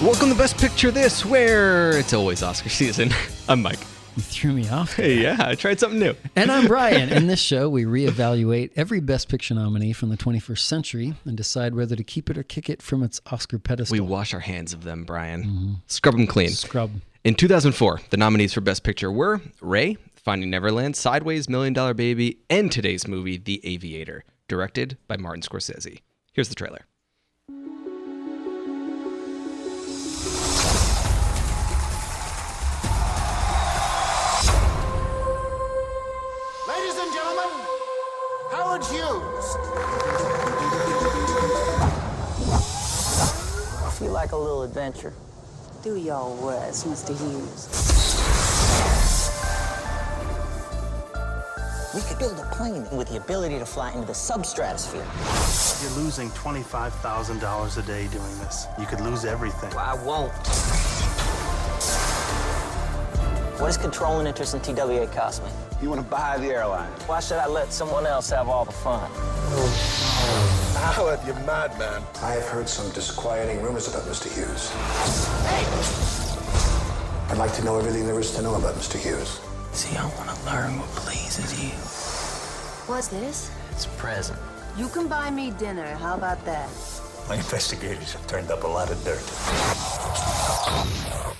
Welcome to Best Picture This, where it's always Oscar season. I'm Mike. You threw me off. Hey, yeah, I tried something new. And I'm Brian. In this show, we reevaluate every Best Picture nominee from the 21st century and decide whether to keep it or kick it from its Oscar pedestal. We wash our hands of them, Brian. Mm-hmm. Scrub them clean. Scrub. In 2004, the nominees for Best Picture were Ray, Finding Neverland, Sideways, $1 Million Baby, and today's movie, The Aviator, directed by Martin Scorsese. Here's the trailer. Ladies and gentlemen, Howard Hughes. I feel like a little adventure. Do your worst, Mr. Hughes. We could build a plane with the ability to fly into the substratosphere. You're losing $25,000 a day doing this. You could lose everything. I won't. What does controlling interest in TWA cost me? You want to buy the airline? Why should I let someone else have all the fun? Howard, you madman. I have heard some disquieting rumors about Mr. Hughes. Hey! I'd like to know everything there is to know about Mr. Hughes. See, I want to learn what pleases you. What's this? It's a present. You can buy me dinner. How about that? My investigators have turned up a lot of dirt.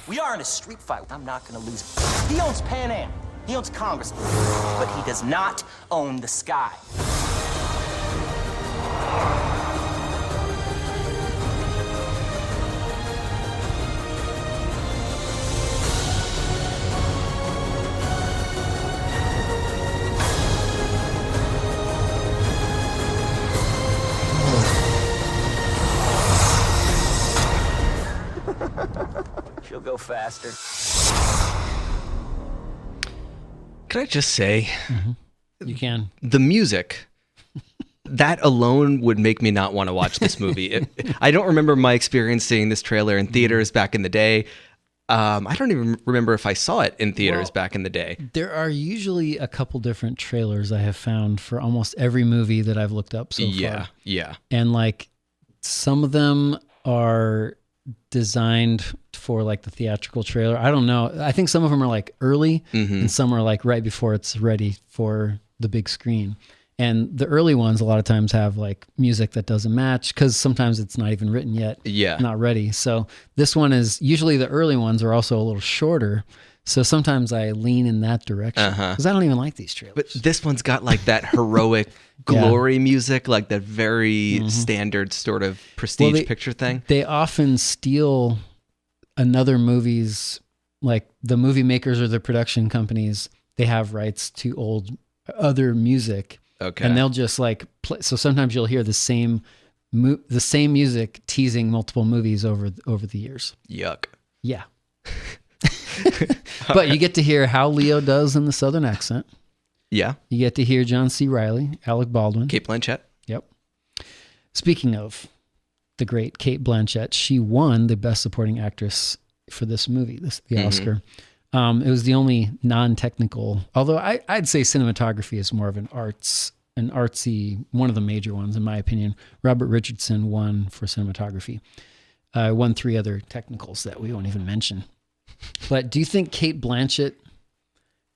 We are in a street fight. I'm not going to lose. He owns Pan Am. He owns Congress. But he does not own the sky. She'll go faster. Can I just say, You can. the music, that alone would make me not want to watch this movie. I don't remember my experience seeing this trailer in theaters back in the day. I don't even remember if I saw it in theaters back in the day. There are usually a couple different trailers I have found for almost every movie that I've looked up so far. Yeah. And like some of them are designed for like the theatrical trailer. I don't know. I think some of them are like early and some are like right before it's ready for the big screen. And the early ones a lot of times have like music that doesn't match because sometimes it's not even written yet. Yeah. Not ready. So this one is usually the early ones are also a little shorter. So sometimes I lean in that direction because I don't even like these trailers. But this one's got like that heroic glory music, like that very standard sort of prestige picture thing. They often steal another movie's, like the movie makers or the production companies, they have rights to other music. Okay. And they'll just like play. So sometimes you'll hear the same music teasing multiple movies over the years. Yuck. Yeah. But you get to hear how Leo does in the Southern accent. Yeah. You get to hear John C. Reilly, Alec Baldwin. Cate Blanchett. Yep. Speaking of the great Cate Blanchett, she won the Best Supporting Actress for this movie, the Oscar. It was the only non-technical, although I'd say cinematography is more of an artsy, one of the major ones in my opinion. Robert Richardson won for cinematography. Won 3 other technicals that we won't even mention. But do you think Cate Blanchett,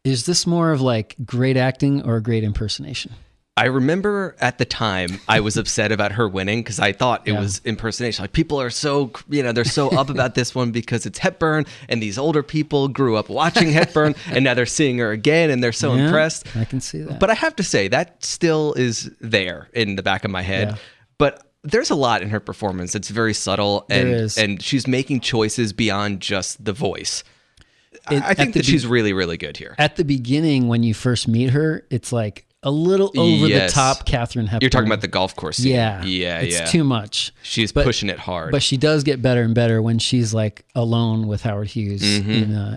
is this more of like great acting or a great impersonation? I remember at the time I was upset about her winning because I thought it was impersonation. Like people are so, they're so up about this one because it's Hepburn and these older people grew up watching Hepburn and now they're seeing her again and they're so impressed. I can see that. But I have to say that still is there in the back of my head. Yeah. But there's a lot in her performance. It's very subtle and she's making choices beyond just the voice. I think that she's really, really good here. At the beginning, when you first meet her, it's like a little over the top Katharine Hepburn. You're talking about the golf course scene. Yeah. It's too much. She's pushing it hard. But she does get better and better when she's like alone with Howard Hughes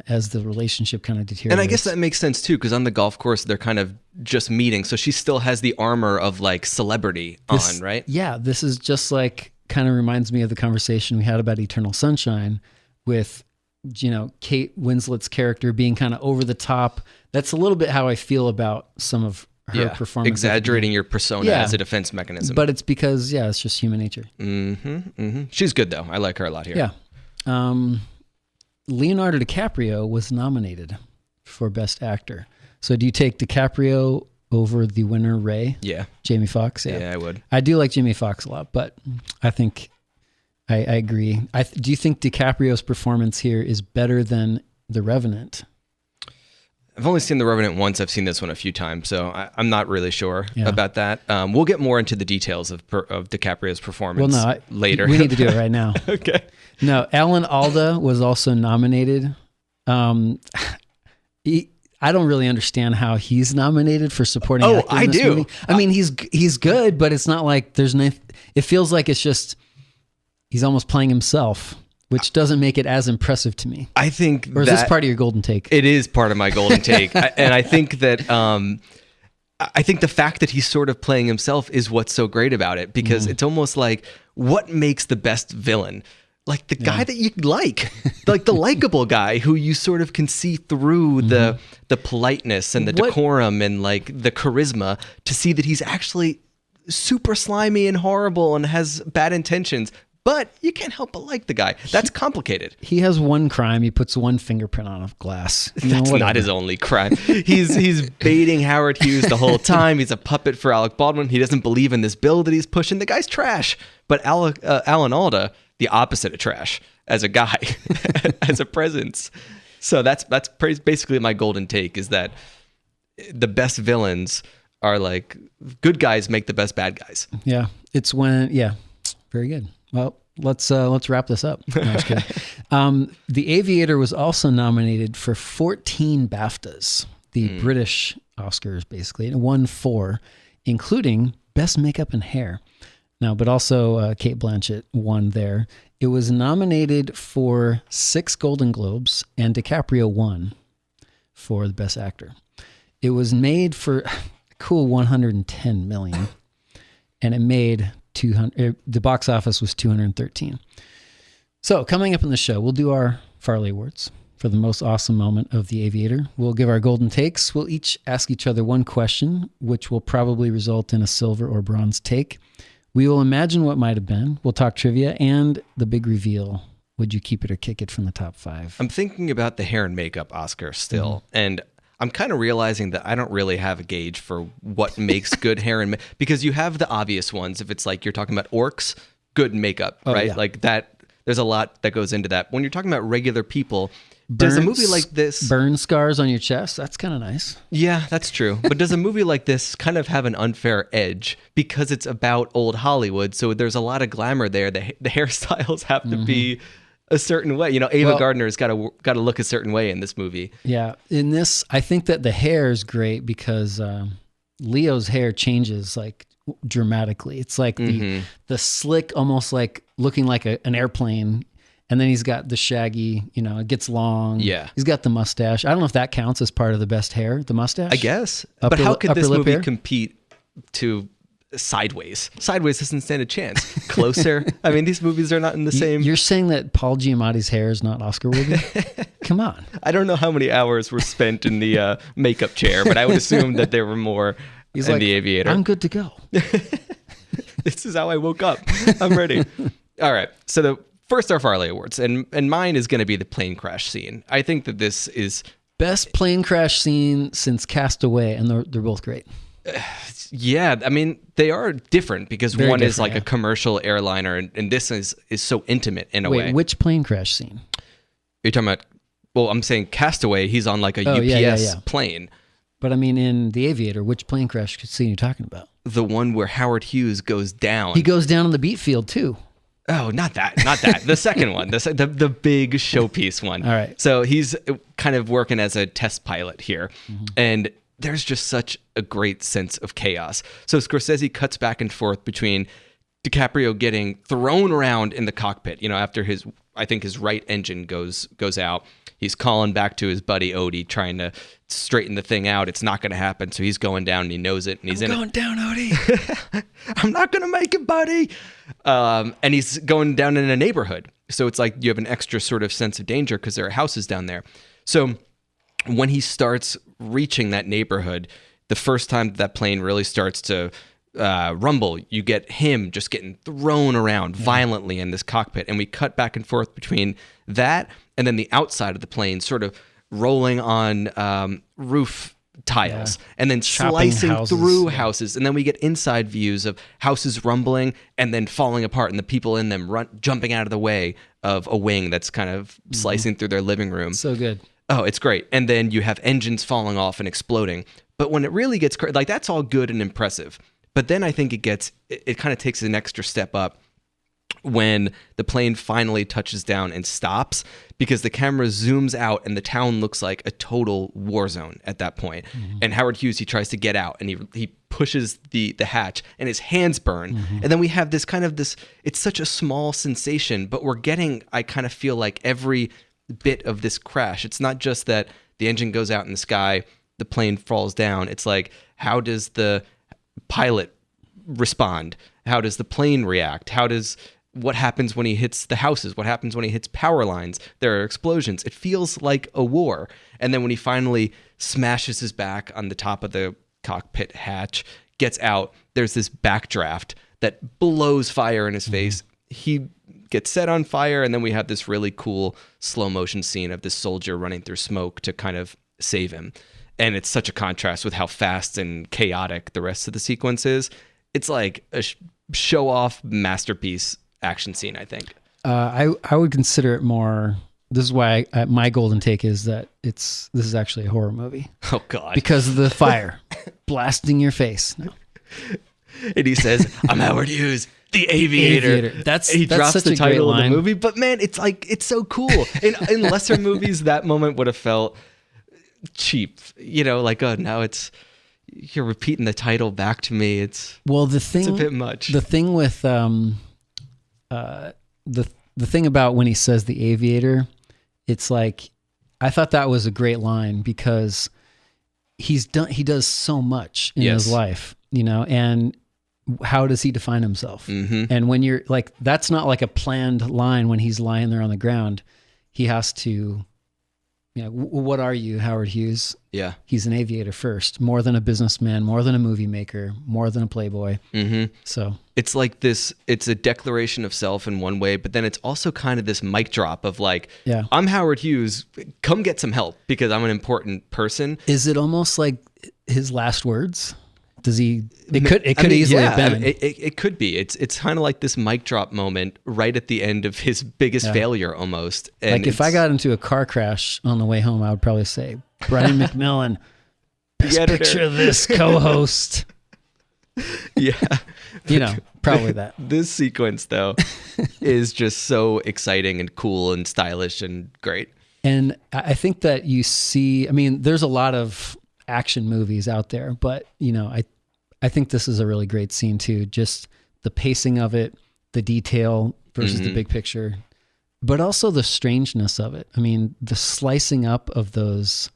as the relationship kind of deteriorates. And I guess that makes sense too, because on the golf course, they're kind of just meeting. So she still has the armor of like celebrity on, right? Yeah. This is just like, kind of reminds me of the conversation we had about Eternal Sunshine with, Kate Winslet's character being kind of over the top. That's a little bit how I feel about some of her performance. Exaggerating your persona as a defense mechanism. But it's because, it's just human nature. She's good, though. I like her a lot here. Yeah. Leonardo DiCaprio was nominated for Best Actor. So do you take DiCaprio over the winner, Ray? Yeah. Jamie Foxx? Yeah, I would. I do like Jamie Foxx a lot, but I think I agree. Do you think DiCaprio's performance here is better than The Revenant? I've only seen The Revenant once. I've seen this one a few times, so I'm not really sure about that. We'll get more into the details of DiCaprio's performance later. We need to do it right now. Okay. No, Alan Alda was also nominated. I don't really understand how he's nominated for supporting actor in this movie. I mean, he's good, but it's not like there's no. It feels like it's just he's almost playing himself, which doesn't make it as impressive to me. I think. Or is this part of your golden take? It is part of my golden take, and I think that. I think the fact that he's sort of playing himself is what's so great about it, because it's almost like what makes the best villain. Like the guy that you like the likable guy who you sort of can see through the politeness and the decorum and like the charisma to see that he's actually super slimy and horrible and has bad intentions, but you can't help but like the guy. That's complicated. He has one crime. He puts one fingerprint on a glass. That's not his only crime. He's baiting Howard Hughes the whole time. He's a puppet for Alec Baldwin. He doesn't believe in this bill that he's pushing. The guy's trash. But Alan Alda, the opposite of trash as a guy, as a presence. So that's basically my golden take, is that the best villains are like good guys make the best bad guys. Yeah, it's when very good. Well, let's wrap this up. No, I was kidding. The Aviator was also nominated for 14 BAFTAs, the British Oscars, basically, and won 4, including Best Makeup and Hair. Now, but also Cate Blanchett won there. It was nominated for 6 Golden Globes, and DiCaprio won for the Best Actor. It was made for a cool $110 million, and it made the box office was 213. So coming up in the show, we'll do our Farley Awards for the most awesome moment of The Aviator. We'll give our golden takes. We'll each ask each other one question, which will probably result in a silver or bronze take. We will imagine what might have been. We'll talk trivia and the big reveal. Would you keep it or kick it from the top 5? I'm thinking about the hair and makeup Oscar still. And I'm kind of realizing that I don't really have a gauge for what makes good hair and makeup, because you have the obvious ones. If it's like you're talking about orcs, good makeup, right? Yeah. Like that, there's a lot that goes into that. When you're talking about regular people, does a movie like this... Burn scars on your chest? That's kind of nice. Yeah, that's true. But does a movie like this kind of have an unfair edge because it's about old Hollywood? So there's a lot of glamour there. The hairstyles have to be a certain way. You know, Ava Gardner's got to look a certain way in this movie. Yeah. In this, I think that the hair is great because Leo's hair changes like dramatically. It's like the slick, almost like looking like an airplane. And then he's got the shaggy, it gets long. Yeah. He's got the mustache. I don't know if that counts as part of the best hair, the mustache. I guess. But how could this movie compete to Sideways? Sideways doesn't stand a chance. Closer. I mean, these movies are not in the same... You're saying that Paul Giamatti's hair is not Oscar worthy? Come on. I don't know how many hours were spent in the makeup chair, but I would assume that there were more in The Aviator. I'm good to go. This is how I woke up. I'm ready. All right. So first, our Farley Awards, and mine is going to be the plane crash scene. I think that this is... Best plane crash scene since Castaway, and they're both great. Yeah, I mean, they are different because Very one is different, like a commercial airliner, and this is so intimate in a way. Wait, which plane crash scene? You're talking about... Well, I'm saying Castaway, he's on like a UPS plane. But I mean, in The Aviator, which plane crash scene are you talking about? The one where Howard Hughes goes down. He goes down on the beat field, too. Oh, not that. The second one, the big showpiece one. All right. So he's kind of working as a test pilot here, and there's just such a great sense of chaos. So Scorsese cuts back and forth between DiCaprio getting thrown around in the cockpit, after his right engine goes out. He's calling back to his buddy Odie, trying to straighten the thing out. It's not going to happen, so he's going down, and he knows it, and he's I'm going down, Odie. I'm not going to make it, buddy. And he's going down in a neighborhood. So it's like you have an extra sort of sense of danger because there are houses down there. So when he starts reaching that neighborhood, the first time that plane really starts to rumble, you get him just getting thrown around violently in this cockpit, and we cut back and forth between that and then the outside of the plane sort of rolling on roof tiles and then Chopping slicing houses. through houses, and then we get inside views of houses rumbling and then falling apart and the people in them jumping out of the way of a wing that's kind of slicing through their living room. So good. Oh, it's great. And then you have engines falling off and exploding. But when it really gets like, that's all good and impressive. But then I think it kind of takes an extra step up when the plane finally touches down and stops, because the camera zooms out and the town looks like a total war zone at that point. And Howard Hughes, he tries to get out and he pushes the hatch and his hands burn. And then we have this it's such a small sensation, but we're getting, I kind of feel like, every bit of this crash. It's not just that the engine goes out in the sky, the plane falls down. It's like, how does the pilot respond? How does the plane react? What happens when he hits the houses? What happens when he hits power lines? There are explosions. It feels like a war. And then when he finally smashes his back on the top of the cockpit hatch, gets out, there's this backdraft that blows fire in his face. He gets set on fire, and then we have this really cool slow motion scene of this soldier running through smoke to kind of save him. And it's such a contrast with how fast and chaotic the rest of the sequence is. It's like a show-off masterpiece action scene, I think. I would consider it more. This is why my golden take is that this is actually a horror movie. Oh God! Because of the fire blasting your face. No. And he says, "I'm Howard Hughes, the Aviator." That's drops such the a title great of the line. movie, but man, it's so cool. In lesser movies, that moment would have felt cheap. Like, oh, now you're repeating the title back to me. It's a bit much. The thing with the thing about when he says the Aviator, it's like, I thought that was a great line, because he does so much in his life, and how does he define himself? And when you're like, that's not like a planned line when he's lying there on the ground. He has to, what are you, Howard Hughes? Yeah. He's an aviator first, more than a businessman, more than a movie maker, more than a playboy. So it's like it's a declaration of self in one way, but then it's also kind of this mic drop of like, I'm Howard Hughes, come get some help because I'm an important person. Is it almost like his last words? Does he? It could easily have been. It could be. It's kind of like this mic drop moment right at the end of his biggest failure, almost. And like, if I got into a car crash on the way home, I would probably say, Brian McMillan, best picture of this co-host. Yeah, probably that. This sequence though is just so exciting and cool and stylish and great. And I think that you see. I mean, there's a lot of action movies out there, but I think this is a really great scene too. Just the pacing of it, the detail versus the big picture, but also the strangeness of it. I mean, the slicing up of those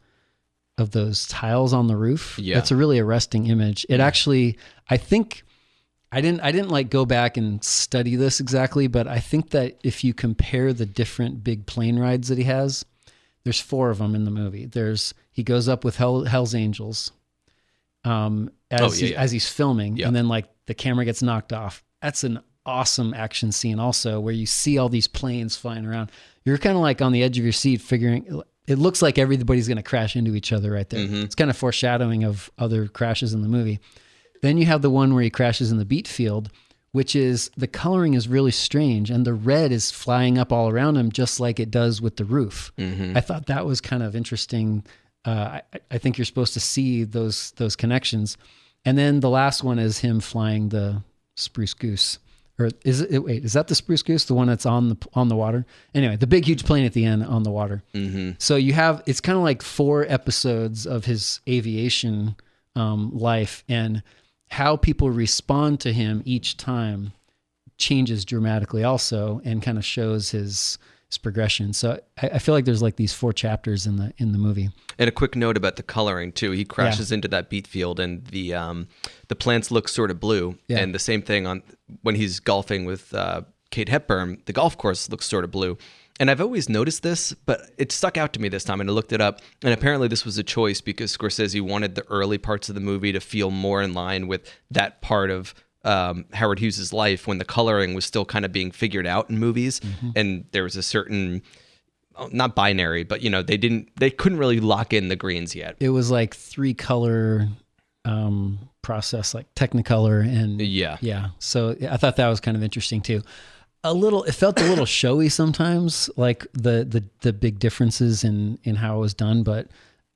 tiles on the roof. Yeah. That's a really arresting image. It actually, I think, I didn't like go back and study this exactly, but I think that if you compare the different big plane rides that he has, there's 4 of them in the movie. He goes up with Hell's Angels as he's filming, and then like the camera gets knocked off. That's an awesome action scene also, where you see all these planes flying around. You're kind of like on the edge of your seat figuring, it looks like everybody's going to crash into each other right there. It's kind of foreshadowing of other crashes in the movie. Then you have the one where he crashes in the beet field, which is, the coloring is really strange, and the red is flying up all around him just like it does with the roof. I thought that was kind of interesting. I think you're supposed to see those connections. And then the last one is him flying the spruce goose. Or is that the spruce goose, the one that's on the water? Anyway, the big huge plane at the end on the water. So it's kind of like 4 episodes of his aviation life, and how people respond to him each time changes dramatically also, and kind of shows his progression. So I feel like there's like these 4 chapters in the movie. And a quick note about the coloring too. He crashes into that beet field, and the plants look sort of blue. And the same thing when he's golfing with Kate Hepburn, the golf course looks sort of blue. and I've always noticed this, but it stuck out to me this time, and I looked it up, and apparently this was a choice because Scorsese wanted the early parts of the movie to feel more in line with that part of Howard Hughes' life when the coloring was still kind of being figured out in movies, and there was a certain, not binary, but they couldn't really lock in the greens yet. It was like 3-color process, like Technicolor, and yeah. So I thought that was kind of interesting too. It felt a little showy sometimes, like the big differences in how it was done, but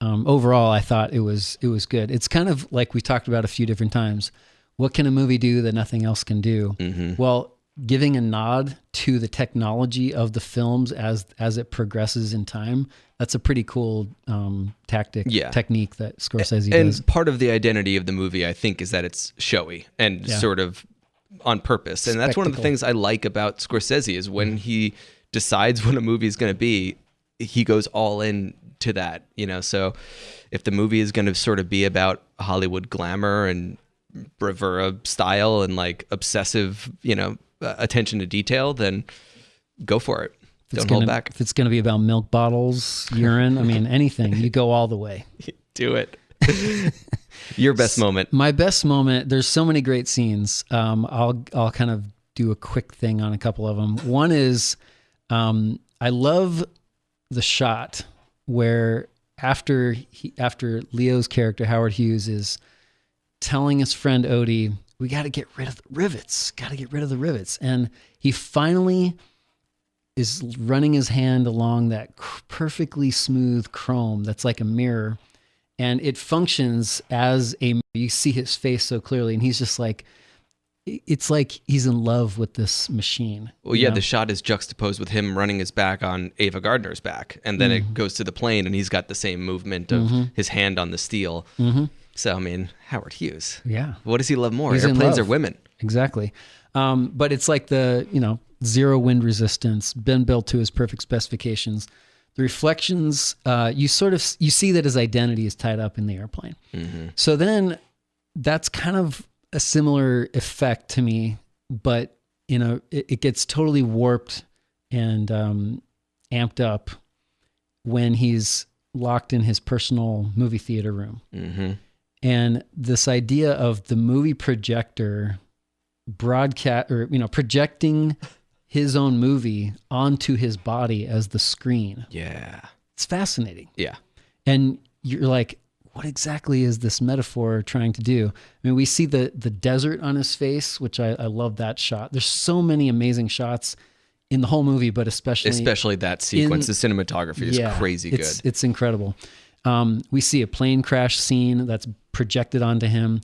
overall I thought it was good. It's kind of like we talked about a few different times. What can a movie do that nothing else can do? Well, giving a nod to the technology of the films as it progresses in time, that's a pretty cool technique that Scorsese does. And part of the identity of the movie, I think, is that it's showy and sort of on purpose. And that's one of the things I like about Scorsese is when he decides what a movie is going to be, he goes all in to that, So if the movie is going to sort of be about Hollywood glamour and bravura style and like obsessive, attention to detail, then go for it. Don't hold back. If it's going to be about milk bottles, urine, I mean, anything, you go all the way. Do it. Your best moment. My best moment. There's so many great scenes. I'll kind of do a quick thing on a couple of them. One is, I love the shot where after Leo's character Howard Hughes is telling his friend Odie, we got to get rid of the rivets. And he finally is running his hand along that perfectly smooth chrome that's like a mirror. And it functions as you see his face so clearly. And he's just like, it's like he's in love with this machine. Well, yeah, the shot is juxtaposed with him running his back on Ava Gardner's back. And then it goes to the plane and he's got the same movement of his hand on the steel. So, I mean, Howard Hughes. Yeah. What does he love more? He's Airplanes or women? Exactly. But it's like the, zero wind resistance, been built to his perfect specifications. The reflections, you see that his identity is tied up in the airplane. So then that's kind of a similar effect to me, but it gets totally warped and amped up when he's locked in his personal movie theater room. And this idea of the movie projector projecting his own movie onto his body as the screen. Yeah. It's fascinating. Yeah. And you're like, what exactly is this metaphor trying to do? I mean, we see the desert on his face, which I love that shot. There's so many amazing shots in the whole movie, but especially that sequence. The cinematography is crazy good. It's incredible. We see a plane crash scene that's projected onto him.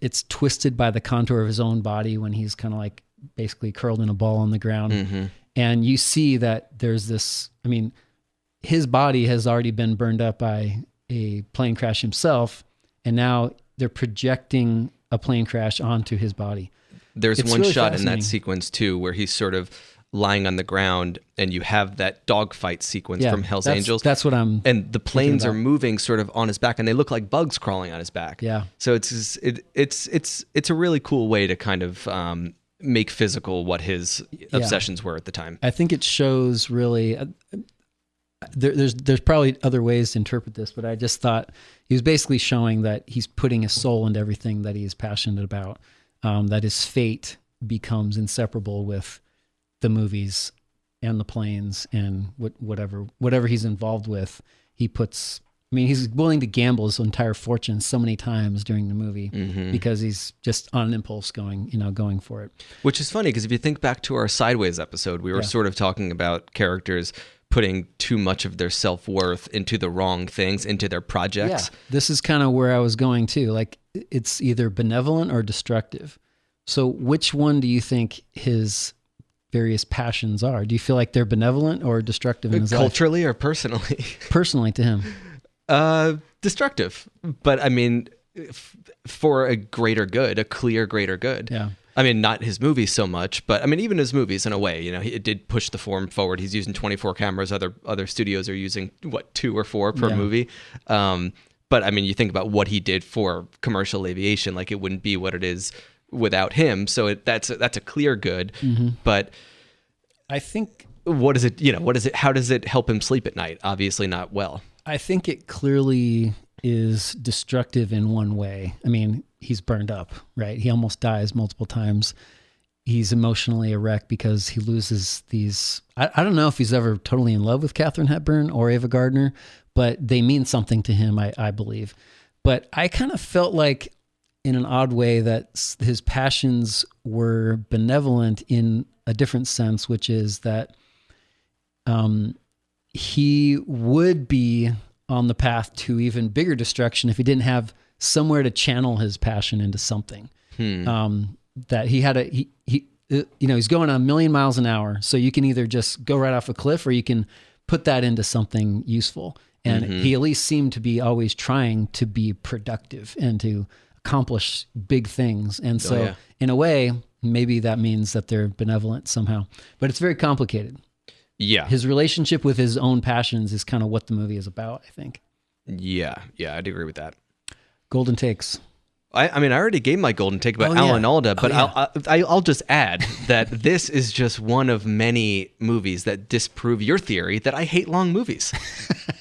It's twisted by the contour of his own body when he's kind of like basically curled in a ball on the ground. And you see that there's this, I mean, his body has already been burned up by a plane crash himself. And now they're projecting a plane crash onto his body. There's one really shot in that sequence too, where he's sort of lying on the ground and you have that dogfight sequence from Hell's Angels. That's what I'm And the planes are moving sort of on his back and they look like bugs crawling on his back. Yeah. So it's a really cool way to kind of make physical what his obsessions were at the time. I think it shows really there's probably other ways to interpret this, but I just thought he was basically showing that he's putting his soul into everything that he is passionate about, that his fate becomes inseparable with the movies and the planes and whatever he's involved with. He's willing to gamble his entire fortune so many times during the movie because he's just on an impulse going for it. Which is funny because if you think back to our Sideways episode, we were sort of talking about characters putting too much of their self-worth into the wrong things, into their projects. Yeah. This is kind of where I was going too. Like it's either benevolent or destructive. So which one do you think his various passions are? Do you feel like they're benevolent or destructive in his culturally life? Or personally? Personally to him. Destructive. But I mean, for a greater good, a clear greater good. Yeah. I mean, not his movies so much, but I mean, even his movies in a way, it did push the form forward. He's using 24 cameras. Other studios are using 2 or 4 per movie. But I mean, you think about what he did for commercial aviation, like it wouldn't be what it is without him. So that's a clear good. But I think what is it? What is it? How does it help him sleep at night? Obviously not well. I think it clearly is destructive in one way. I mean, he's burned up, right? He almost dies multiple times. He's emotionally a wreck because he loses these. I don't know if he's ever totally in love with Katharine Hepburn or Ava Gardner, but they mean something to him, I believe. But I kind of felt like, in an odd way, that his passions were benevolent in a different sense, which is that he would be on the path to even bigger destruction if he didn't have somewhere to channel his passion into something. That he had he's going a million miles an hour. So you can either just go right off a cliff or you can put that into something useful. And he at least seemed to be always trying to be productive and to accomplish big things. And so in a way, maybe that means that they're benevolent somehow, but it's very complicated. Yeah. His relationship with his own passions is kind of what the movie is about, I think. Yeah. I'd agree with that. Golden takes. I mean, I already gave my golden take about Alan Alda, but I'll just add that this is just one of many movies that disprove your theory that I hate long movies.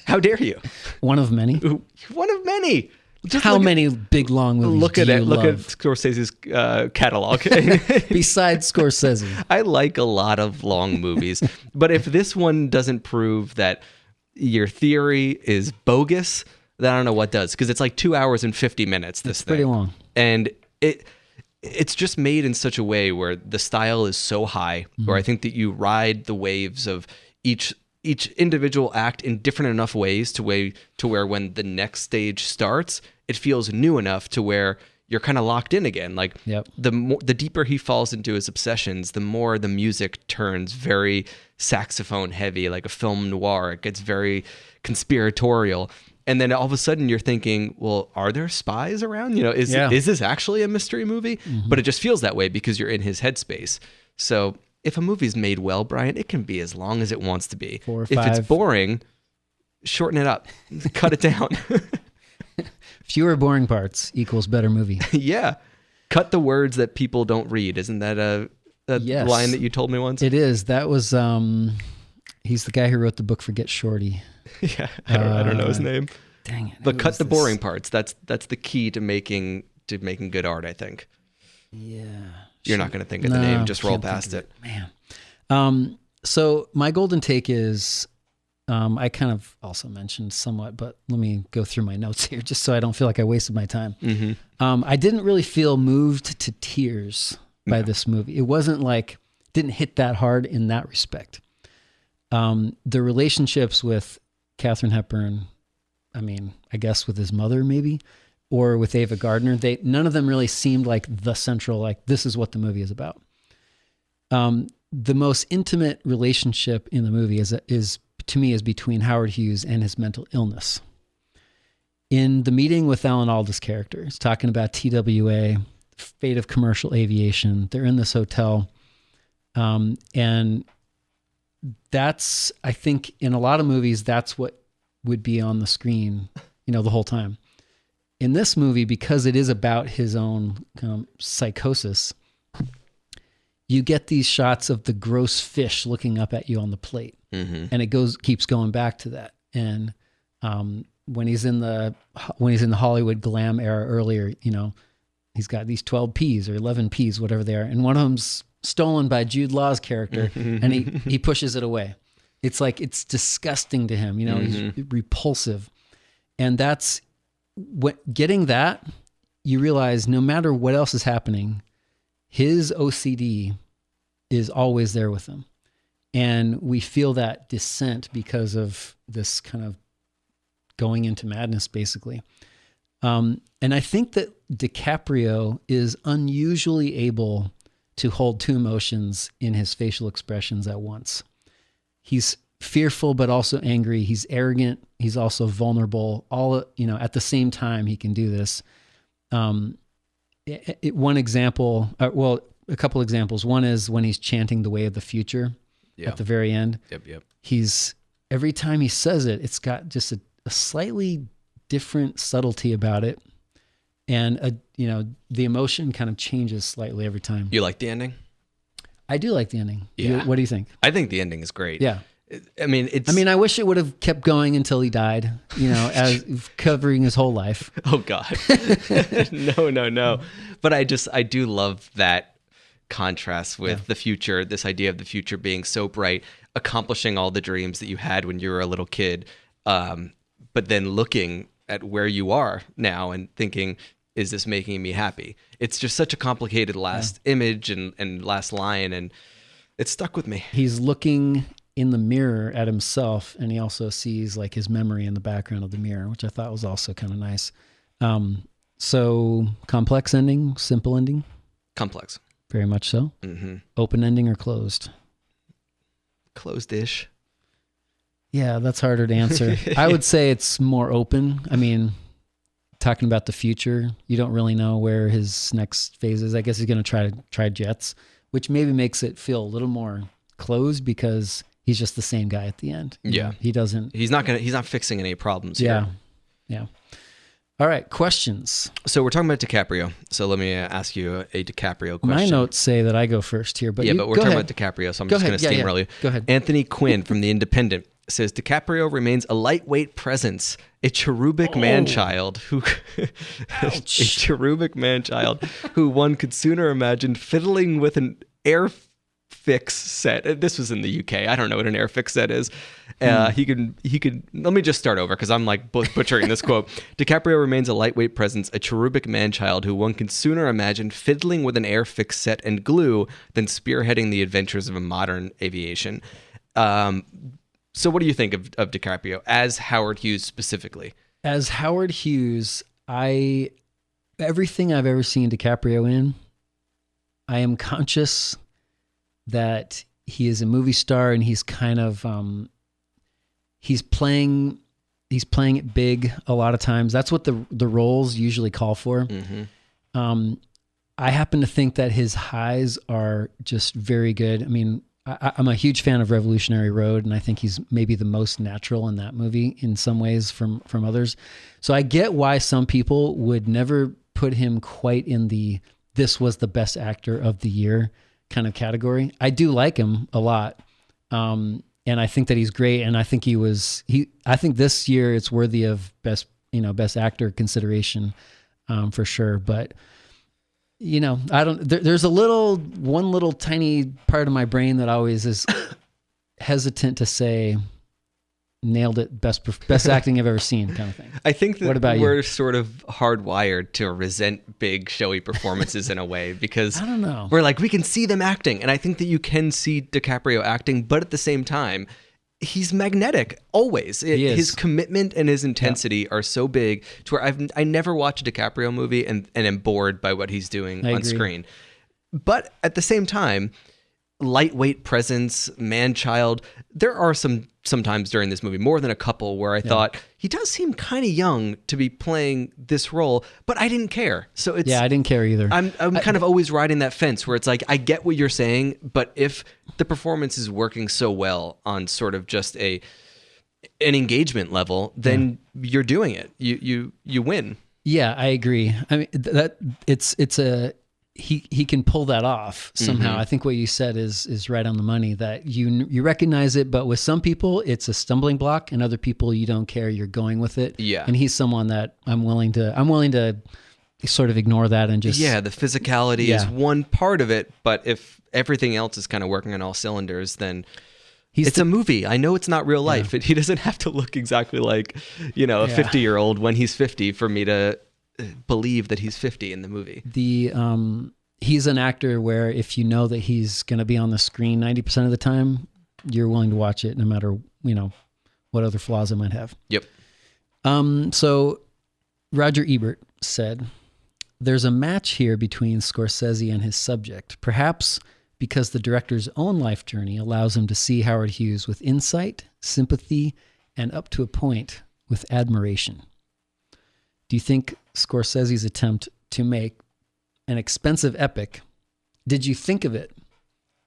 How dare you? One of many? One of many. Just How many big long movies look do at you it. Look love? at Scorsese's catalog. Besides Scorsese. I like a lot of long movies, but if this one doesn't prove that your theory is bogus, then I don't know what does, because it's like 2 hours and 50 minutes. This thing pretty long, and it's just made in such a way where the style is so high, where I think that you ride the waves of each individual act in different enough ways to where when the next stage starts, it feels new enough to where you're kind of locked in again. Like the deeper he falls into his obsessions, the more the music turns very saxophone heavy, like a film noir. It gets very conspiratorial. And then all of a sudden you're thinking, well, are there spies around? Is this actually a mystery movie? But it just feels that way because you're in his headspace. So if a movie's made well, Brian, it can be as long as it wants to be. 4 or 5. If it's boring, shorten it up, cut it down. Fewer boring parts equals better movie. Yeah. Cut the words that people don't read. Isn't that a line that you told me once? It is. That was, he's the guy who wrote the book for Get Shorty. Yeah. I don't know his name. Dang it. But cut the boring parts. That's the key to making good art, I think. Yeah. You're not going to think of the name. Just roll past it. Man. So my golden take is, I kind of also mentioned somewhat, but let me go through my notes here just so I don't feel like I wasted my time. I didn't really feel moved to tears by this movie. It wasn't didn't hit that hard in that respect. The relationships with Katharine Hepburn, I mean, I guess with his mother maybe, or with Ava Gardner, none of them really seemed like the central, this is what the movie is about. The most intimate relationship in the movie is to me between Howard Hughes and his mental illness. In the meeting with Alan Alda's character, he's talking about TWA, fate of commercial aviation. They're in this hotel. And that's, I think in a lot of movies, that's what would be on the screen, the whole time. In this movie, because it is about his own psychosis, you get these shots of the gross fish looking up at you on the plate. And it keeps going back to that. And when he's in the Hollywood glam era earlier, he's got these 12 Ps or 11 Ps, whatever they are, and one of them's stolen by Jude Law's character, and he pushes it away. It's it's disgusting to him. He's repulsive, and that's getting that. You realize no matter what else is happening, his OCD is always there with him. And we feel that descent because of this kind of going into madness, basically. And I think that DiCaprio is unusually able to hold two emotions in his facial expressions at once. He's fearful, but also angry. He's arrogant. He's also vulnerable. All, at the same time, he can do this. One example, a couple examples. One is when he's chanting "The Way of the Future" at the very end. Yep. Every time he says it, it's got just a slightly different subtlety about it. And, the emotion kind of changes slightly every time. You like the ending? I do like the ending. Yeah. What do you think? I think the ending is great. Yeah. I mean, I wish it would have kept going until he died, as covering his whole life. Oh God. No. But I do love that contrast with the future, this idea of the future being so bright, accomplishing all the dreams that you had when you were a little kid. But then looking at where you are now and thinking, is this making me happy? It's just such a complicated last image and last line, and it stuck with me. He's looking in the mirror at himself, and he also sees like his memory in the background of the mirror, which I thought was also kind of nice. So complex ending, simple ending? Complex. Very much so. Mm-hmm. Open ending or closed? Closed-ish. Yeah, that's harder to answer. I would say it's more open. I mean, talking about the future, you don't really know where his next phase is. I guess he's going to try jets, which maybe makes it feel a little more closed because he's just the same guy at the end. Yeah. He's not fixing any problems here. Yeah. All right, questions. So we're talking about DiCaprio. So let me ask you a DiCaprio question. My notes say that I go first here, but but we're talking about DiCaprio, so I'm just going to steamroll you. Go ahead. Anthony Quinn from The Independent says DiCaprio remains a lightweight presence, a cherubic man-child who who one could sooner imagine fiddling with an airfix set. This was in the UK. I don't know what an airfix set is. He could. Let me just start over because I'm like butchering this quote. DiCaprio remains a lightweight presence, a cherubic man-child who one can sooner imagine fiddling with an airfix set and glue than spearheading the adventures of a modern aviation. So what do you think of DiCaprio as Howard Hughes specifically? As Howard Hughes, everything I've ever seen DiCaprio in, I am conscious that he is a movie star and he's kind of he's playing it big a lot of times. That's what the roles usually call for. Mm-hmm. I happen to think that his highs are just very good. I mean, I'm a huge fan of Revolutionary Road, and I think he's maybe the most natural in that movie in some ways from others. So I get why some people would never put him quite in this was the best actor of the year kind of category. I do like him a lot. And I think that he's great. And I think I think this year it's worthy of best actor consideration for sure. But there's one little tiny part of my brain that always is hesitant to say nailed it, best acting I've ever seen kind of thing. I think that what about we're you? Sort of hardwired to resent big showy performances in a way because I don't know. We're like, we can see them acting. And I think that you can see DiCaprio acting, but at the same time, he's magnetic always. His commitment and his intensity are so big to where I never watch a DiCaprio movie and am bored by what he's doing on screen. But at the same time, lightweight presence, man-child, there are sometimes during this movie, more than a couple, where I thought he does seem kind of young to be playing this role, but I didn't care. So it's I didn't care either. I'm kind of always riding that fence where it's like, I get what you're saying, but if the performance is working so well on sort of just an engagement level, then you're doing it. You win. Yeah, I agree. I mean that he can pull that off somehow. Mm-hmm. I think what you said is right on the money, that you recognize it, but with some people it's a stumbling block, and other people you don't care, you're going with it. Yeah. And he's someone that I'm willing to sort of ignore that and just the physicality is one part of it, but if everything else is kind of working on all cylinders, then it's a movie. I know it's not real life. He doesn't have to look exactly like, a 50-year-old when he's 50 for me to believe that he's 50 in the movie. He's an actor where if you know that he's going to be on the screen 90% of the time, you're willing to watch it no matter, what other flaws it might have. Yep. So Roger Ebert said, "There's a match here between Scorsese and his subject, perhaps because the director's own life journey allows him to see Howard Hughes with insight, sympathy, and up to a point with admiration. Do you think Scorsese's attempt to make an expensive epic, did you think of it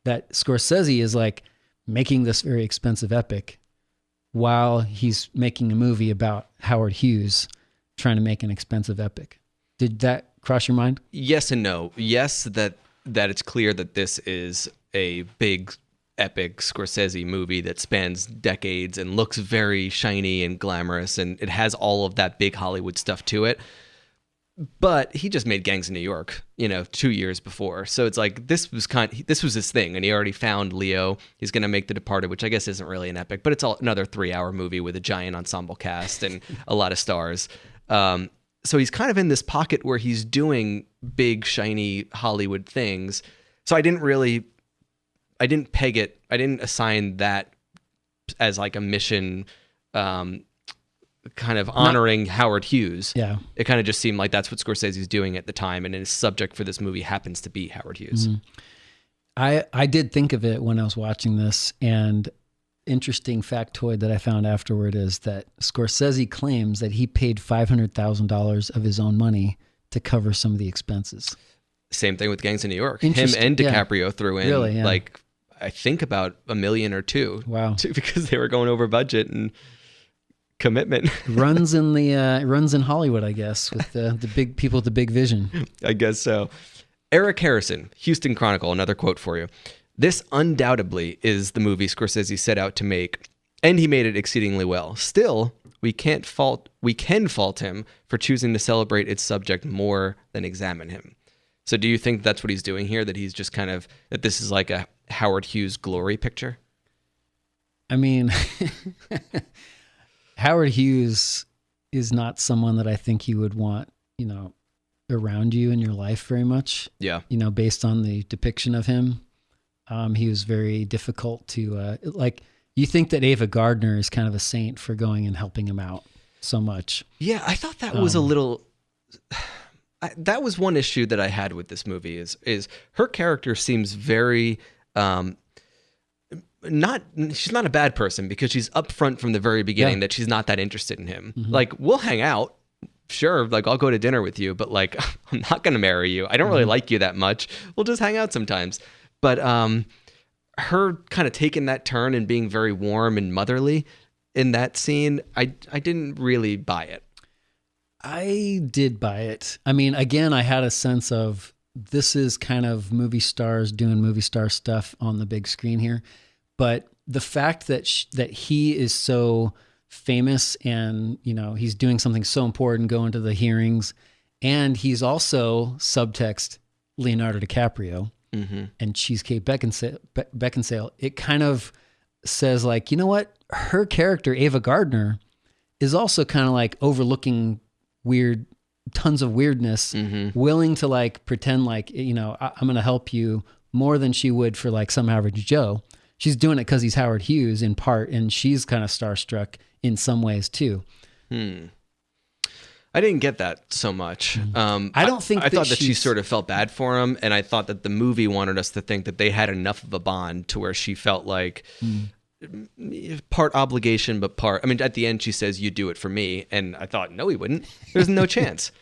that Scorsese is like making this very expensive epic while he's making a movie about Howard Hughes trying to make an expensive epic? Did that cross your mind?" Yes and no. Yes, that that it's clear that this is a big, epic Scorsese movie that spans decades and looks very shiny and glamorous, and it has all of that big Hollywood stuff to it. But he just made Gangs in New York, 2 years before. So it's like this was his thing, and he already found Leo. He's going to make The Departed, which I guess isn't really an epic, but it's another 3-hour movie with a giant ensemble cast and a lot of stars. So he's kind of in this pocket where he's doing big, shiny Hollywood things. So I didn't peg it. I didn't assign that as like a mission, kind of honoring Howard Hughes. Yeah. It kind of just seemed like that's what Scorsese's doing at the time, and his subject for this movie happens to be Howard Hughes. Mm-hmm. I did think of it when I was watching this, and interesting factoid that I found afterward is that Scorsese claims that he paid $500,000 of his own money to cover some of the expenses. Same thing with Gangs in New York. Him and DiCaprio threw in like I think about $1 million or $2 million. Wow. Because they were going over budget and commitment. runs in Hollywood, I guess, with the big people with the big vision. I guess so. Eric Harrison, Houston Chronicle, another quote for you. This undoubtedly is the movie Scorsese set out to make, and he made it exceedingly well. Still, we can fault him for choosing to celebrate its subject more than examine him. So do you think that's what he's doing here, that he's just that this is like a Howard Hughes glory picture? I mean, Howard Hughes is not someone that I think you would want, around you in your life very much. Yeah. Based on the depiction of him. He was very difficult to, you think that Ava Gardner is kind of a saint for going and helping him out so much. Yeah, I thought that was a little... that was one issue that I had with this movie is her character seems very... she's not a bad person, because she's upfront from the very beginning that she's not that interested in him. Mm-hmm. Like, we'll hang out. Sure, like I'll go to dinner with you, but like I'm not going to marry you. I don't really like you that much. We'll just hang out sometimes. But her kind of taking that turn and being very warm and motherly in that scene, I didn't really buy it. I did buy it. I mean, again, I had a sense of this is kind of movie stars doing movie star stuff on the big screen here. But the fact that he is so famous and, he's doing something so important, going to the hearings, and he's also subtext Leonardo DiCaprio. Mm-hmm. And Cheesecake Beckinsale, it kind of says like, you know what? Her character, Ava Gardner, is also kind of like overlooking tons of weirdness, willing to like pretend like, I'm going to help you more than she would for like some average Joe. She's doing it because he's Howard Hughes in part, and she's kind of starstruck in some ways too. I didn't get that so much. I don't think I thought that she sort of felt bad for him, and I thought that the movie wanted us to think that they had enough of a bond to where she felt like part obligation, but part... I mean, at the end she says, "You do it for me," and I thought, no, he wouldn't. There's no chance.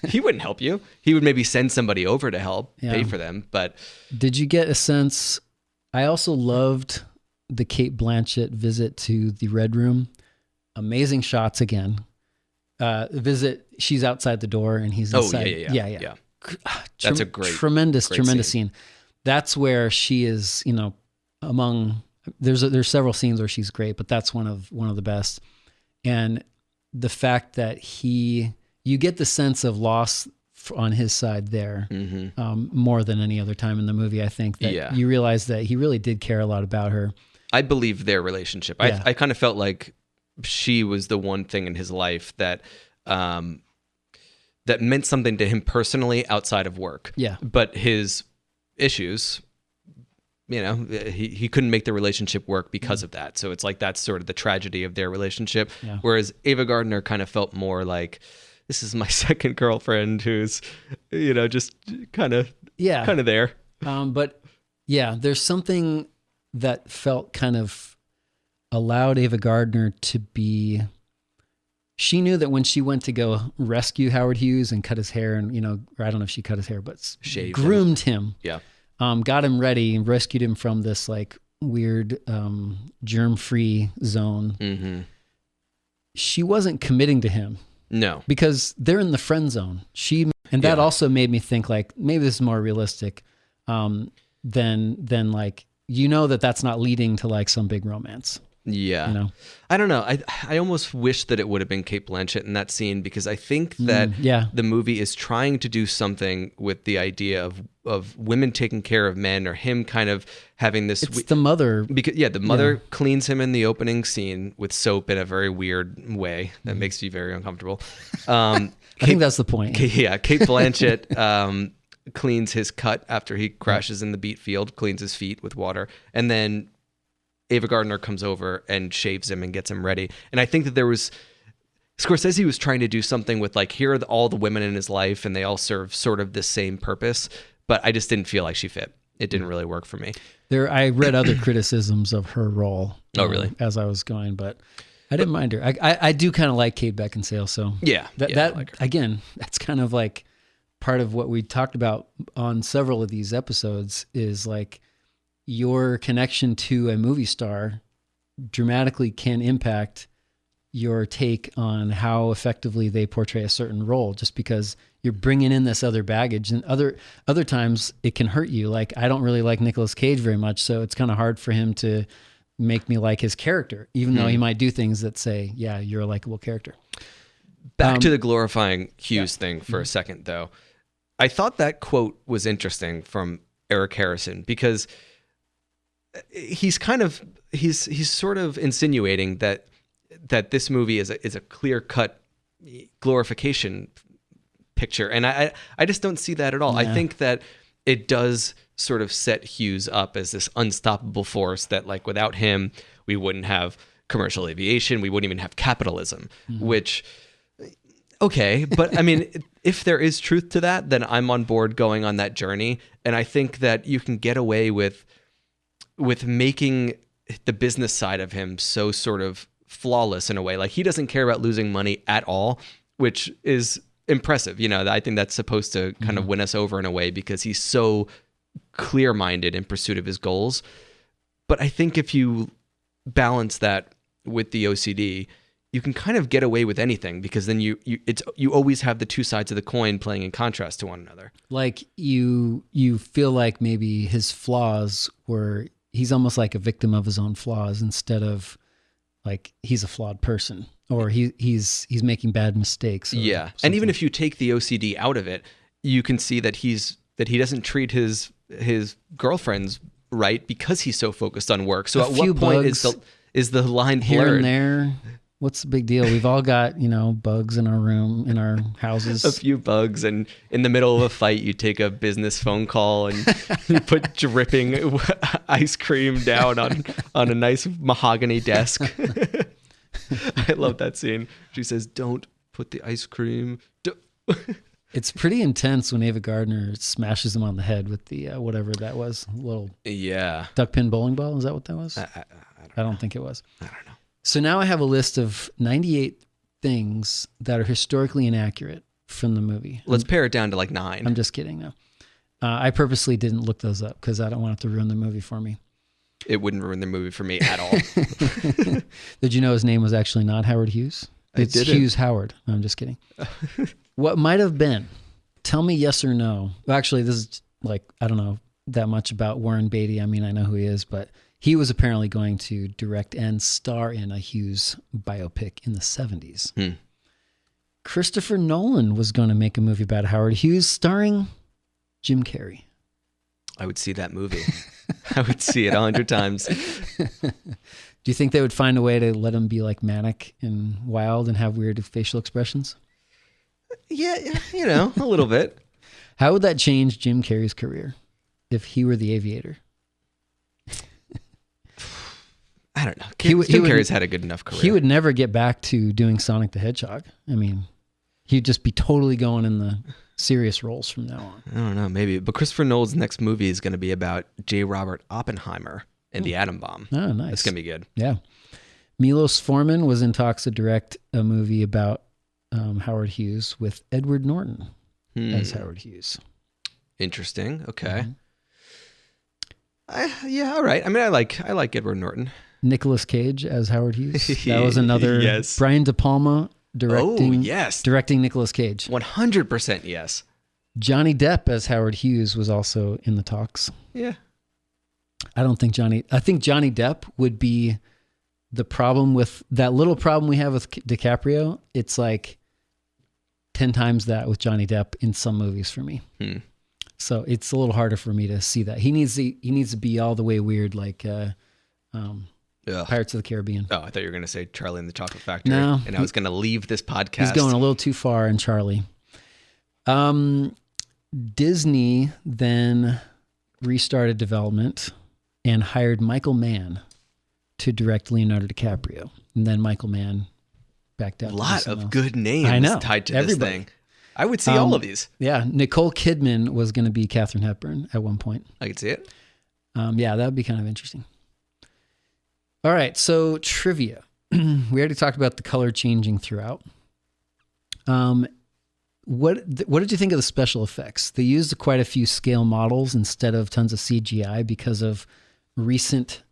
He wouldn't help you. He would maybe send somebody over to help, pay for them, but... Did you get a sense... I also loved the Cate Blanchett visit to the Red Room. Amazing shots again. Visit, she's outside the door and he's inside. Yeah. That's a tremendous scene. That's where she is, among, there's several scenes where she's great, but that's one of the best. And the fact that you get the sense of loss on his side there, more than any other time in the movie. I think that you realize that he really did care a lot about her. I believe their relationship. Yeah. I kind of felt like she was the one thing in his life that that meant something to him personally outside of work. Yeah. But his issues, he couldn't make the relationship work because of that. So it's like that's sort of the tragedy of their relationship. Yeah. Whereas Ava Gardner kind of felt more like, this is my second girlfriend who's, just kind of there. But yeah, there's something that felt kind of allowed Ava Gardner to be... She knew that when she went to go rescue Howard Hughes and cut his hair and, or I don't know if she cut his hair, but groomed him. Yeah. Got him ready and rescued him from this like weird germ-free zone. Mm-hmm. She wasn't committing to him. No. Because they're in the friend zone. That also made me think like, maybe this is more realistic. then like, that's not leading to like some big romance. Yeah. I don't know. I almost wish that it would have been Cate Blanchett in that scene, because I think that the movie is trying to do something with the idea of women taking care of men, or him kind of having this. It's the mother. Because the mother cleans him in the opening scene with soap in a very weird way that makes you very uncomfortable. I think that's the point. Cate Blanchett cleans his cut after he crashes in the beet field, cleans his feet with water, and then Ava Gardner comes over and shaves him and gets him ready. And I think that Scorsese was trying to do something with like, here are all the women in his life and they all serve sort of the same purpose, but I just didn't feel like she fit. It didn't really work for me. I read other criticisms of her role. Oh, really? As I was going, but I didn't mind her. I do kind of like Kate Beckinsale. So that like her. Again, that's kind of like part of what we talked about on several of these episodes is like, your connection to a movie star dramatically can impact your take on how effectively they portray a certain role, just because you're bringing in this other baggage. And other times it can hurt you. Like, I don't really like Nicolas Cage very much, so it's kind of hard for him to make me like his character, even though he might do things that say, yeah, you're a likable character. Back to the glorifying Hughes thing for a second, though. I thought that quote was interesting from Eric Harrison, because he's sort of insinuating that this movie is a clear-cut glorification picture, and I just don't see that at all. I think that it does sort of set Hughes up as this unstoppable force that, like, without him we wouldn't have commercial aviation, we wouldn't even have capitalism, which, okay, but I mean, if there is truth to that, then I'm on board going on that journey. And I think that you can get away with making the business side of him so sort of flawless in a way. Like, he doesn't care about losing money at all, which is impressive. I think that's supposed to kind of win us over in a way, because he's so clear-minded in pursuit of his goals. But I think if you balance that with the OCD, you can kind of get away with anything, because then you always have the two sides of the coin playing in contrast to one another. Like, you feel like maybe his flaws were, he's almost like a victim of his own flaws, instead of like he's a flawed person, or he's making bad mistakes. Yeah. And even if you take the OCD out of it, you can see that he doesn't treat his girlfriends right because he's so focused on work. So at what point is the line blurred? Here and there. What's the big deal? We've all got, bugs in our room, in our houses. A few bugs, and in the middle of a fight, you take a business phone call and you put dripping ice cream down on a nice mahogany desk. I love that scene. She says, "Don't put the ice cream." It's pretty intense when Ava Gardner smashes him on the head with the whatever that was, little duck pin bowling ball. Is that what that was? I don't think it was. I don't know. So now I have a list of 98 things that are historically inaccurate from the movie. Let's pare it down to like 9. I'm just kidding, though. I purposely didn't look those up because I don't want it to ruin the movie for me. It wouldn't ruin the movie for me at all. Did you know his name was actually not Howard Hughes? It's Hughes Howard. No, I'm just kidding. What might have been? Tell me yes or no. Well, actually, this is like, I don't know that much about Warren Beatty. I mean, I know who he is, but he was apparently going to direct and star in a Hughes biopic in the 70s. Christopher Nolan was going to make a movie about Howard Hughes starring Jim Carrey. I would see that movie. I would see it 100 times. Do you think they would find a way to let him be like manic and wild and have weird facial expressions? Yeah, a little bit. How would that change Jim Carrey's career if he were the Aviator? I don't know. Jim Carrey's had a good enough career. He would never get back to doing Sonic the Hedgehog. I mean, he'd just be totally going in the serious roles from now on. I don't know, maybe. But Christopher Nolan's next movie is going to be about J. Robert Oppenheimer and the atom bomb. Oh, nice. It's going to be good. Yeah. Milos Forman was in talks to direct a movie about Howard Hughes with Edward Norton as Howard Hughes. Interesting. Okay. Yeah, all right. I mean, I like Edward Norton. Nicolas Cage as Howard Hughes. That was another. Yes. Brian De Palma directing. Oh, yes. Directing Nicolas Cage. 100% yes. Johnny Depp as Howard Hughes was also in the talks. Yeah. I think Johnny Depp would be the problem with that little problem we have with DiCaprio. It's like 10 times that with Johnny Depp in some movies for me. So it's a little harder for me to see that. He needs to be all the way weird, like Pirates of the Caribbean. Oh, I thought you were going to say Charlie and the Chocolate Factory. No, and I was going to leave this podcast. He's going a little too far in Charlie. Disney then restarted development and hired Michael Mann to direct Leonardo DiCaprio. And then Michael Mann backed out. A lot of good names tied to this thing. I would see all of these. Yeah. Nicole Kidman was going to be Katharine Hepburn at one point. I could see it. Yeah, that would be kind of interesting. All right. So trivia. We already talked about the color changing throughout. What did you think of the special effects? They used quite a few scale models instead of tons of CGI because of recent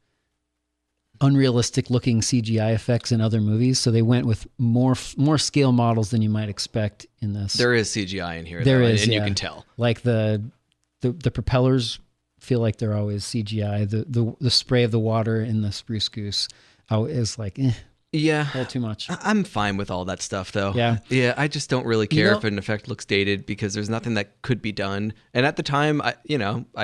unrealistic looking CGI effects in other movies. So they went with more scale models than you might expect in this. There is CGI in here. There is, and you can tell. Like the propellers feel like they're always CGI. The spray of the water in the Spruce Goose is like, yeah, a little too much. I'm fine with all that stuff, though. Yeah. I just don't really care if an effect looks dated because there's nothing that could be done. And at the time, I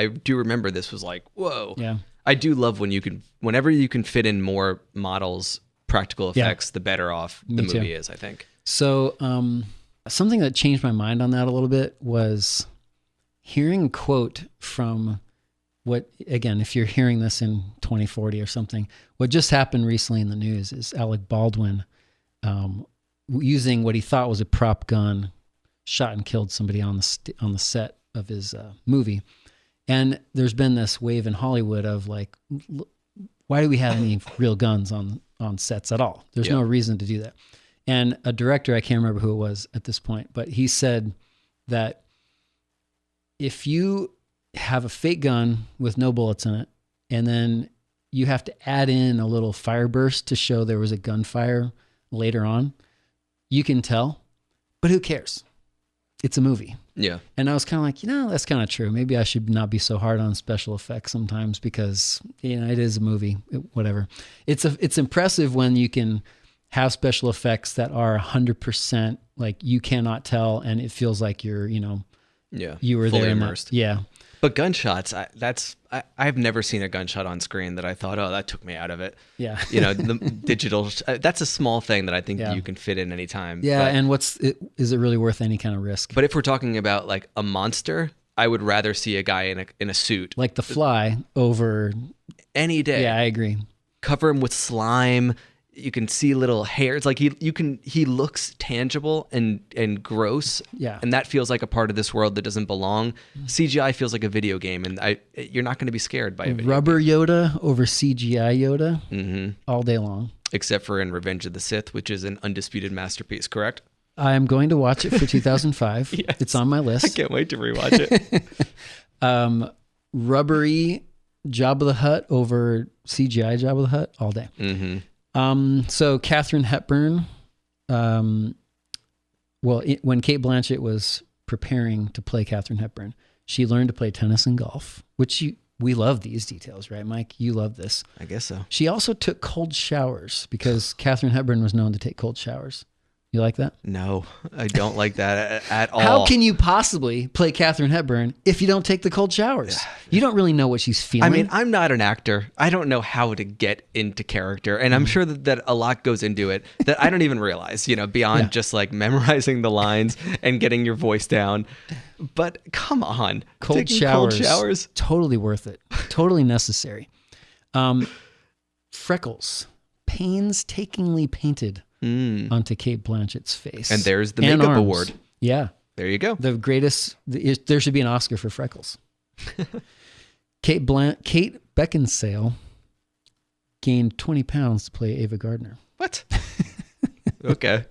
do remember this was like, whoa. Yeah. I do love whenever you can fit in more models, practical effects, the better off the movie is, I think. So something that changed my mind on that a little bit was hearing a quote from again, if you're hearing this in 2040 or something, what just happened recently in the news is Alec Baldwin using what he thought was a prop gun, shot and killed somebody on the set of his movie. And there's been this wave in Hollywood of like, why do we have any real guns on sets at all? There's no reason to do that. And a director, I can't remember who it was at this point, but he said that if you have a fake gun with no bullets in it, and then you have to add in a little fire burst to show there was a gunfire later on, you can tell, but who cares? It's a movie. Yeah. And I was kind of like, that's kind of true. Maybe I should not be so hard on special effects sometimes because, it is a movie, whatever. It's impressive when you can have special effects that are 100% like you cannot tell and it feels like you're, you were fully there. Immersed. Yeah. But gunshots, I've never seen a gunshot on screen that I thought, oh, that took me out of it. Yeah. The digital, that's a small thing that I think you can fit in anytime. Yeah, and is it really worth any kind of risk? But if we're talking about like a monster, I would rather see a guy in a suit. Like The Fly over... Any day. Yeah, I agree. Cover him with slime. You can see little hairs. Like he looks tangible and gross. Yeah. And that feels like a part of this world that doesn't belong. CGI feels like a video game, and you're not going to be scared by a video Rubber game. Yoda over CGI Yoda all day long. Except for in Revenge of the Sith, which is an undisputed masterpiece, correct? I'm going to watch it for 2005. Yes. It's on my list. I can't wait to rewatch it. Rubbery Jabba the Hutt over CGI Jabba the Hutt all day. Mm-hmm. So Katharine Hepburn, when Cate Blanchett was preparing to play Katharine Hepburn, she learned to play tennis and golf, which we love these details, right, Mike? You love this. I guess so. She also took cold showers because Katharine Hepburn was known to take cold showers. You like that? No, I don't like that at all. How can you possibly play Katharine Hepburn if you don't take the cold showers? You don't really know what she's feeling. I mean, I'm not an actor. I don't know how to get into character. And I'm sure that a lot goes into it that I don't even realize, beyond just like memorizing the lines and getting your voice down. But come on. Cold showers. Totally worth it. Totally necessary. Freckles. Painstakingly painted onto Cate Blanchett's face. And there's the makeup arms. award. Yeah. There you go. The greatest, there should be an Oscar for freckles. Kate Beckinsale gained 20 pounds to play Ava Gardner. What? Okay.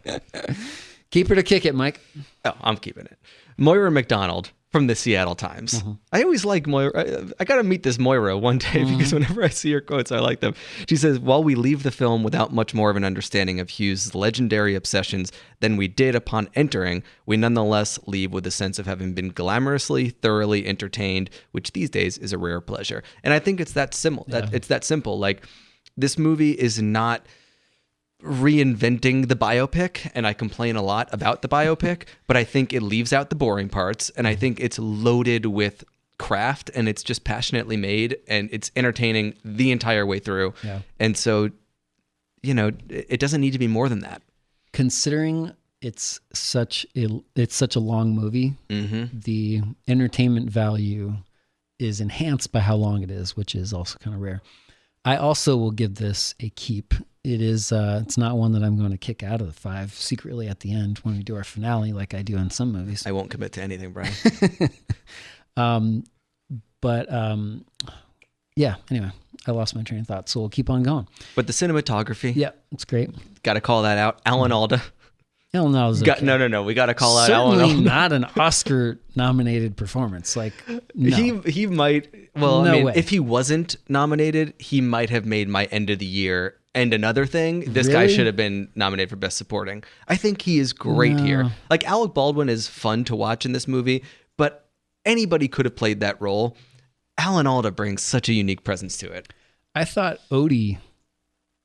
Keep her to kick it, Mike. Oh, I'm keeping it. Moira McDonald from the Seattle Times. I always like Moira. I got to meet this Moira one day because whenever I see her quotes, I like them. She says, while we leave the film without much more of an understanding of Hughes' legendary obsessions than we did upon entering, we nonetheless leave with a sense of having been glamorously, thoroughly entertained, which these days is a rare pleasure. And I think it's that simple. It's that simple. Like, this movie is not reinventing the biopic, and I complain a lot about the biopic, but I think it leaves out the boring parts, and I think it's loaded with craft, and it's just passionately made, and it's entertaining the entire way through. And so, you know, it doesn't need to be more than that. Considering it's such a long movie, the entertainment value is enhanced by how long it is, which is also kind of rare. I also will give this a keep. It is, it's not one that I'm going to kick out of the 5 secretly at the end when we do our finale, like I do in some movies. I won't commit to anything, Brian. Yeah, anyway, I lost my train of thought, so we'll keep on going. But the cinematography. Yeah, it's great. Got to call that out. Alan Alda. Alan Alda's okay. No. We got to call out Certainly Alan Alda. Not an Oscar-nominated performance. Like, no. He might, well, No I mean, way. if he wasn't nominated, he might have made my end of the year. And another thing, this guy Really? should have been nominated for Best Supporting. I think he is great here. Like, Alec Baldwin is fun to watch in this movie, but anybody could have played that role. Alan Alda brings such a unique presence to it. I thought Odie,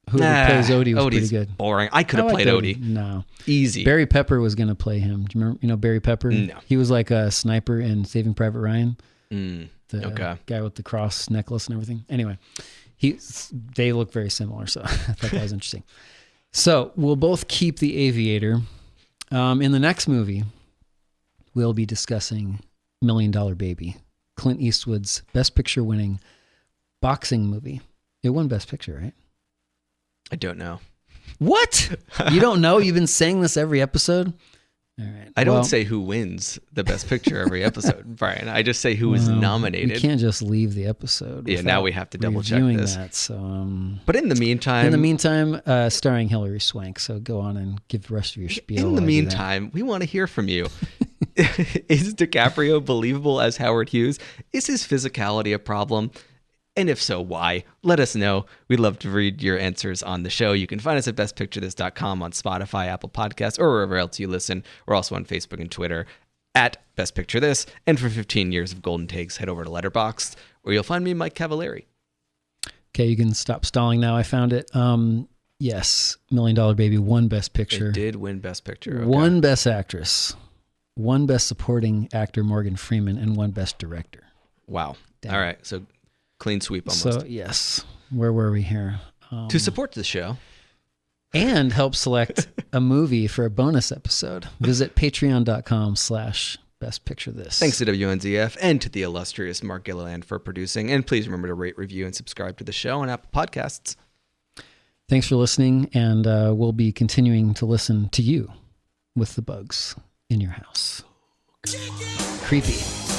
whoever plays Odie, was Odie's pretty good. boring. I could have played Odie. No. Easy. Barry Pepper was going to play him. Do you remember, Barry Pepper? No. He was like a sniper in Saving Private Ryan. Okay. Guy with the cross necklace and everything. Anyway, they look very similar, so I thought that was interesting. So we'll both keep The Aviator. In the next movie, we'll be discussing $1 Million Baby, Clint Eastwood's Best Picture winning boxing movie. It won Best Picture, right? I don't know. What? You don't know? You've been saying this every episode? All right. I don't say who wins the Best Picture every episode, Brian. I just say who was nominated. We can't just leave the episode. Yeah, now we have to double check reviewing this. That, so, but in the meantime, starring Hilary Swank. So go on and give the rest of your spiel. In the meantime, we want to hear from you. Is DiCaprio believable as Howard Hughes? Is his physicality a problem? And if so, why? Let us know. We'd love to read your answers on the show. You can find us at bestpicturethis.com, on Spotify, Apple Podcasts, or wherever else you listen. We're also on Facebook and Twitter at Best Picture This. And for 15 years of golden takes, head over to Letterboxd, where you'll find me, Mike Cavallari. Okay, you can stop stalling now. I found it. Yes, $1 Million Baby won Best Picture. It did win Best Picture. Okay. One Best Actress, one Best Supporting Actor, Morgan Freeman, and one Best Director. Wow. Damn. All right, so clean sweep almost. So, yes. Where were we here? To support the show. And help select a movie for a bonus episode. Visit patreon.com/bestpicturethis. Thanks to WNZF and to the illustrious Mark Gilliland for producing. And please remember to rate, review, and subscribe to the show on Apple Podcasts. Thanks for listening, and we'll be continuing to listen to you with the bugs in your house. Creepy.